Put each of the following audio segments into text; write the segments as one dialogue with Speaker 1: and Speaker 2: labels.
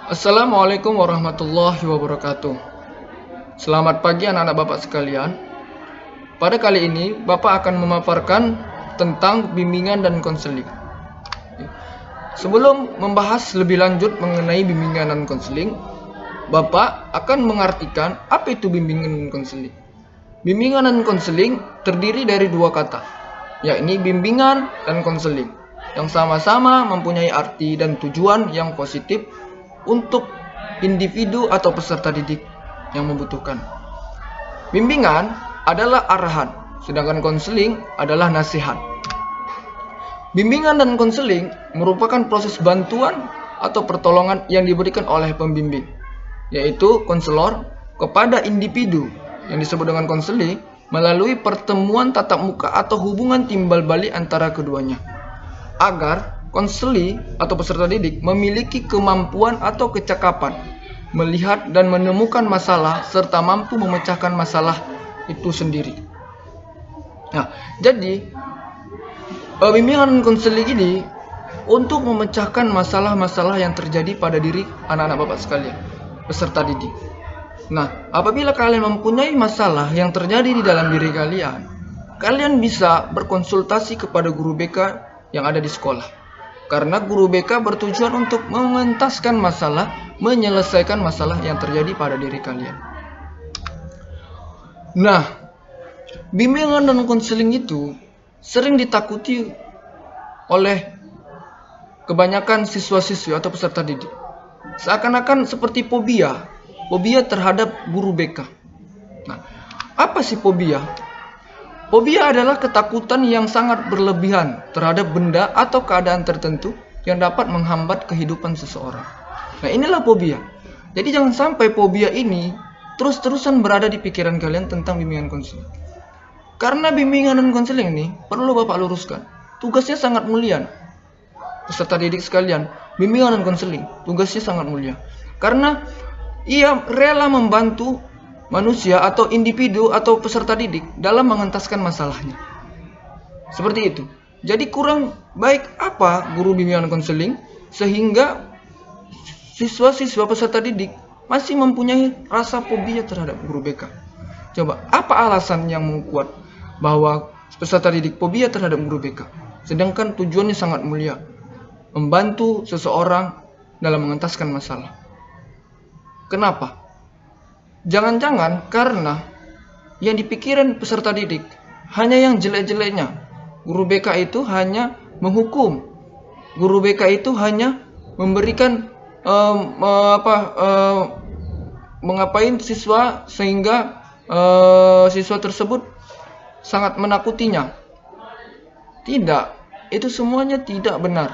Speaker 1: Assalamualaikum warahmatullahi wabarakatuh. Selamat pagi anak-anak Bapak sekalian. Pada kali ini Bapak akan memaparkan tentang bimbingan dan konseling. Sebelum membahas lebih lanjut mengenai bimbingan dan konseling, Bapak akan mengartikan apa itu bimbingan dan konseling. Bimbingan dan konseling terdiri dari dua kata, yakni bimbingan dan konseling, yang sama-sama mempunyai arti dan tujuan yang positif untuk individu atau peserta didik yang membutuhkan. Bimbingan adalah arahan, sedangkan konseling adalah nasihat. Bimbingan dan konseling merupakan proses bantuan atau pertolongan yang diberikan oleh pembimbing, yaitu konselor, kepada individu yang disebut dengan konseling melalui pertemuan tatap muka atau hubungan timbal balik antara keduanya, agar konseli atau peserta didik memiliki kemampuan atau kecakapan melihat dan menemukan masalah serta mampu memecahkan masalah itu sendiri. Nah, jadi bimbingan konseling ini untuk memecahkan masalah-masalah yang terjadi pada diri anak-anak Bapak sekalian, peserta didik. Nah, apabila kalian mempunyai masalah yang terjadi di dalam diri kalian, kalian bisa berkonsultasi kepada guru BK yang ada di sekolah. Karena guru BK bertujuan untuk mengentaskan masalah, menyelesaikan masalah yang terjadi pada diri kalian. Nah, bimbingan dan konseling itu sering ditakuti oleh kebanyakan siswa-siswi atau peserta didik. Seakan-akan seperti fobia terhadap guru BK. Nah, apa sih fobia? Fobia adalah ketakutan yang sangat berlebihan terhadap benda atau keadaan tertentu yang dapat menghambat kehidupan seseorang. Nah, inilah fobia. Jadi jangan sampai fobia ini terus-terusan berada di pikiran kalian tentang bimbingan konseling. Karena bimbingan dan konseling ini perlu Bapak luruskan, tugasnya sangat mulia. Peserta didik sekalian, bimbingan dan konseling tugasnya sangat mulia. Karena ia rela membantu manusia atau individu atau peserta didik dalam mengentaskan masalahnya. Seperti itu. Jadi kurang baik apa guru bimbingan konseling sehingga siswa-siswa peserta didik masih mempunyai rasa fobia terhadap guru BK. Coba, apa alasan yang kuat bahwa peserta didik fobia terhadap guru BK? Sedangkan tujuannya sangat mulia, membantu seseorang dalam mengentaskan masalah. Kenapa? Jangan-jangan karena yang dipikirin peserta didik hanya yang jelek-jeleknya. Guru BK itu hanya menghukum. Guru BK itu hanya memberikan mengapain siswa sehingga siswa tersebut sangat menakutinya. Tidak, itu semuanya tidak benar.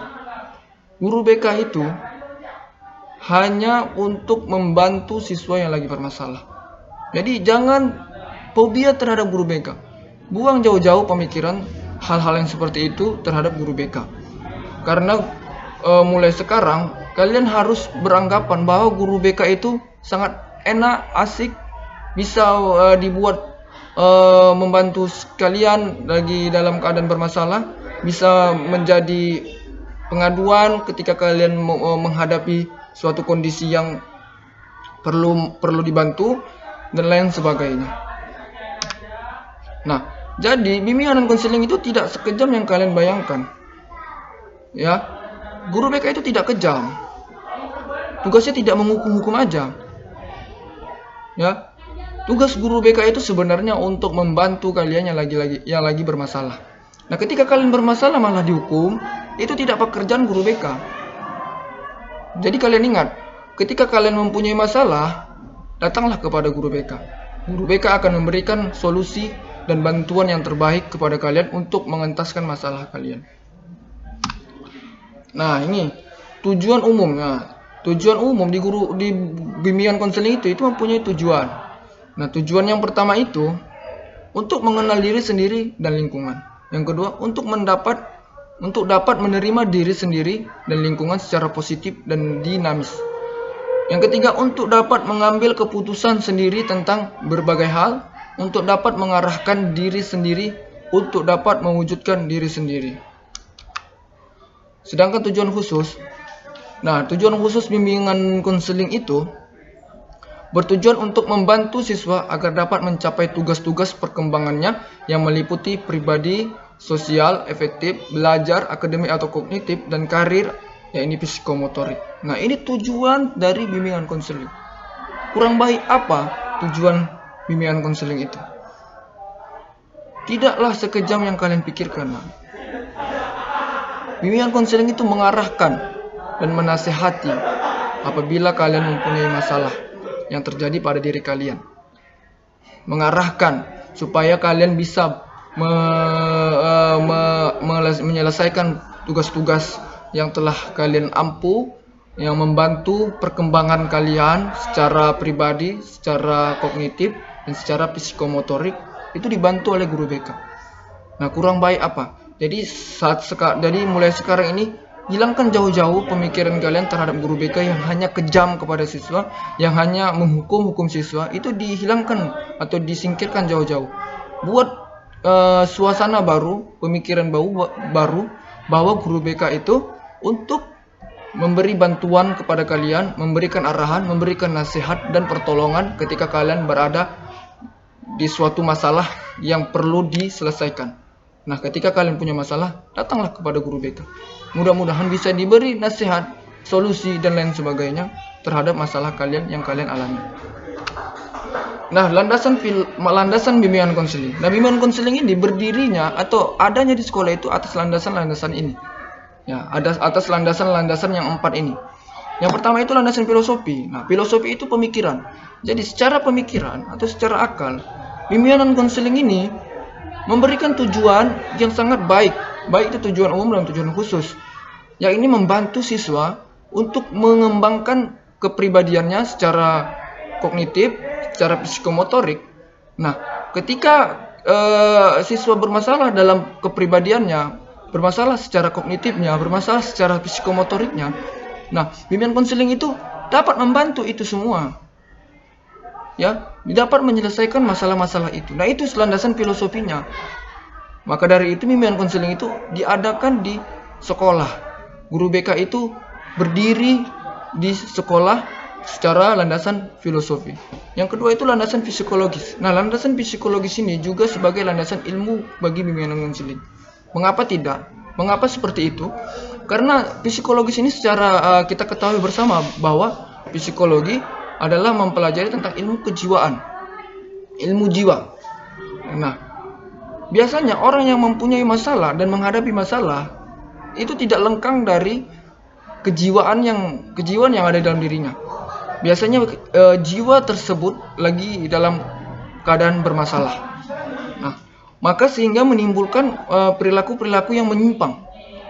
Speaker 1: Guru BK itu hanya untuk membantu siswa yang lagi bermasalah. Jadi jangan fobia terhadap guru BK. Buang jauh-jauh pemikiran hal-hal yang seperti itu terhadap guru BK. Karena mulai sekarang kalian harus beranggapan bahwa guru BK itu sangat enak, asik, bisa dibuat membantu kalian lagi dalam keadaan bermasalah, bisa menjadi pengaduan ketika kalian menghadapi suatu kondisi yang perlu dibantu dan lain sebagainya. Nah, jadi bimbingan dan konseling itu tidak sekejam yang kalian bayangkan. Ya, guru BK itu tidak kejam. Tugasnya tidak menghukum-hukum aja. Ya, tugas guru BK itu sebenarnya untuk membantu kalian yang lagi bermasalah. Nah, ketika kalian bermasalah malah dihukum, itu tidak pekerjaan guru BK. Jadi kalian ingat, ketika kalian mempunyai masalah, datanglah kepada guru BK. Guru BK akan memberikan solusi dan bantuan yang terbaik kepada kalian untuk mengentaskan masalah kalian. Nah, ini tujuan umum. Nah, tujuan umum di bimbingan konseling itu mempunyai tujuan. Nah, tujuan yang pertama itu untuk mengenal diri sendiri dan lingkungan. Yang kedua, untuk dapat menerima diri sendiri dan lingkungan secara positif dan dinamis. Yang ketiga, untuk dapat mengambil keputusan sendiri tentang berbagai hal, untuk dapat mengarahkan diri sendiri, untuk dapat mewujudkan diri sendiri. Sedangkan tujuan khusus Nah, tujuan khusus bimbingan konseling itu bertujuan untuk membantu siswa agar dapat mencapai tugas-tugas perkembangannya yang meliputi pribadi, sosial, efektif, belajar, akademik atau kognitif, dan karir, yaitu psikomotorik. Nah, ini tujuan dari bimbingan konseling. Kurang baik apa tujuan bimbingan konseling itu? Tidaklah sekejam yang kalian pikirkan. Bimbingan konseling itu mengarahkan dan menasehati apabila kalian mempunyai masalah yang terjadi pada diri kalian. Mengarahkan supaya kalian bisa menyelesaikan tugas-tugas yang telah kalian ampu, yang membantu perkembangan kalian secara pribadi, secara kognitif, dan secara psikomotorik, itu dibantu oleh guru BK. Nah, kurang baik apa? Jadi mulai sekarang ini, hilangkan jauh-jauh pemikiran kalian terhadap guru BK yang hanya kejam kepada siswa, yang hanya menghukum siswa. Itu dihilangkan atau disingkirkan jauh-jauh. Buat suasana baru, pemikiran baru bahwa guru BK itu untuk memberi bantuan kepada kalian, memberikan arahan, memberikan nasihat dan pertolongan ketika kalian berada di suatu masalah yang perlu diselesaikan. Nah, ketika kalian punya masalah, datanglah kepada guru BK. Mudah-mudahan bisa diberi nasihat, solusi, dan lain sebagainya terhadap masalah kalian yang kalian alami. Nah, landasan bimbingan konseling. Nah, bimbingan konseling ini berdirinya atau adanya di sekolah itu atas landasan-landasan ini. Ya, atas landasan-landasan yang 4 ini. Yang pertama itu landasan filosofi. Nah, filosofi itu pemikiran. Jadi secara pemikiran atau secara akal, bimbingan konseling ini memberikan tujuan yang sangat baik itu tujuan umum dan tujuan khusus, yang ini membantu siswa untuk mengembangkan kepribadiannya secara kognitif, secara psikomotorik. Nah, ketika siswa bermasalah dalam kepribadiannya, bermasalah secara kognitifnya, bermasalah secara psikomotoriknya, nah, bimbingan konseling itu dapat membantu itu semua. Ya, dapat menyelesaikan masalah-masalah itu. Nah, itu landasan filosofinya. Maka dari itu bimbingan konseling itu diadakan di sekolah. Guru BK itu berdiri di sekolah secara landasan filosofi. Yang kedua itu landasan psikologis. Nah, landasan psikologis ini juga sebagai landasan ilmu bagi bimbingan konseling. Mengapa tidak? Mengapa seperti itu? Karena psikologis ini secara kita ketahui bersama bahwa psikologi adalah mempelajari tentang ilmu kejiwaan, ilmu jiwa. Nah, biasanya orang yang mempunyai masalah dan menghadapi masalah itu tidak lengkang dari kejiwaan yang ada dalam dirinya. Biasanya jiwa tersebut lagi dalam keadaan bermasalah. Nah, maka sehingga menimbulkan perilaku-perilaku yang menyimpang,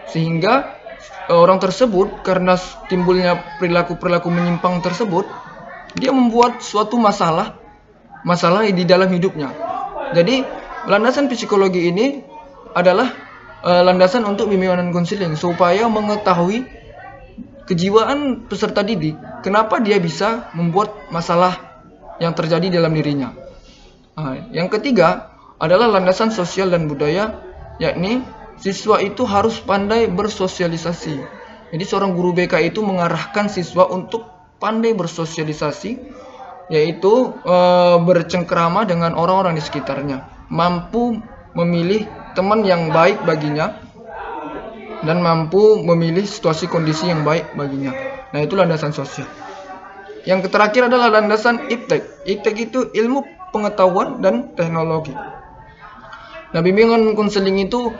Speaker 1: sehingga orang tersebut karena timbulnya perilaku-perilaku menyimpang tersebut, dia membuat suatu masalah di dalam hidupnya. Jadi landasan psikologi ini adalah landasan untuk bimbingan konseling supaya mengetahui kejiwaan peserta didik, kenapa dia bisa membuat masalah yang terjadi dalam dirinya. Nah, yang ketiga adalah landasan sosial dan budaya, yakni siswa itu harus pandai bersosialisasi. Jadi seorang guru BK itu mengarahkan siswa untuk pandai bersosialisasi, yaitu bercengkrama dengan orang-orang di sekitarnya, mampu memilih teman yang baik baginya, dan mampu memilih situasi kondisi yang baik baginya. Nah, itu landasan sosial. Yang terakhir adalah landasan iptek. Iptek itu ilmu pengetahuan dan teknologi. Nah, bimbingan konseling itu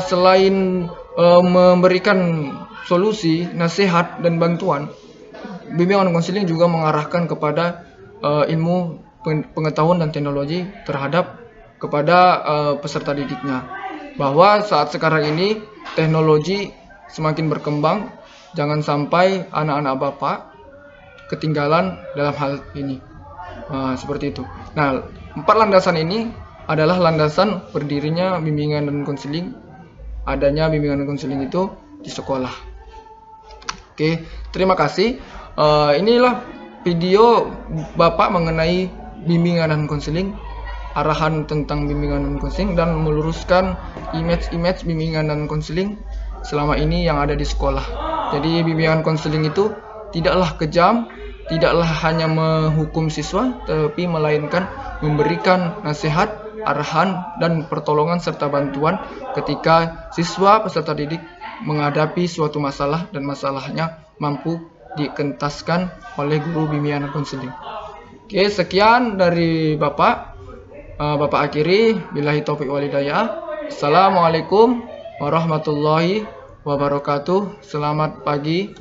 Speaker 1: selain memberikan solusi, nasihat, dan bantuan, bimbingan konseling juga mengarahkan kepada ilmu pengetahuan dan teknologi kepada peserta didiknya. Bahwa saat sekarang ini teknologi semakin berkembang, jangan sampai anak-anak Bapak ketinggalan dalam hal ini. Seperti itu. Nah, 4 landasan ini adalah landasan berdirinya bimbingan dan konseling, adanya bimbingan dan konseling itu di sekolah. Oke, terima kasih. Inilah video Bapak mengenai bimbingan dan konseling, arahan tentang bimbingan dan konseling, dan meluruskan image bimbingan dan konseling selama ini yang ada di sekolah. Jadi bimbingan konseling itu tidaklah kejam, tidaklah hanya menghukum siswa, tapi melainkan memberikan nasihat, arahan, dan pertolongan serta bantuan ketika siswa peserta didik menghadapi suatu masalah dan masalahnya mampu dikentaskan oleh guru bimbingan konseling. Oke, sekian dari Bapak. Bapak akhiri, billahi taufiq wal hidayah. Assalamualaikum warahmatullahi wabarakatuh. Selamat pagi.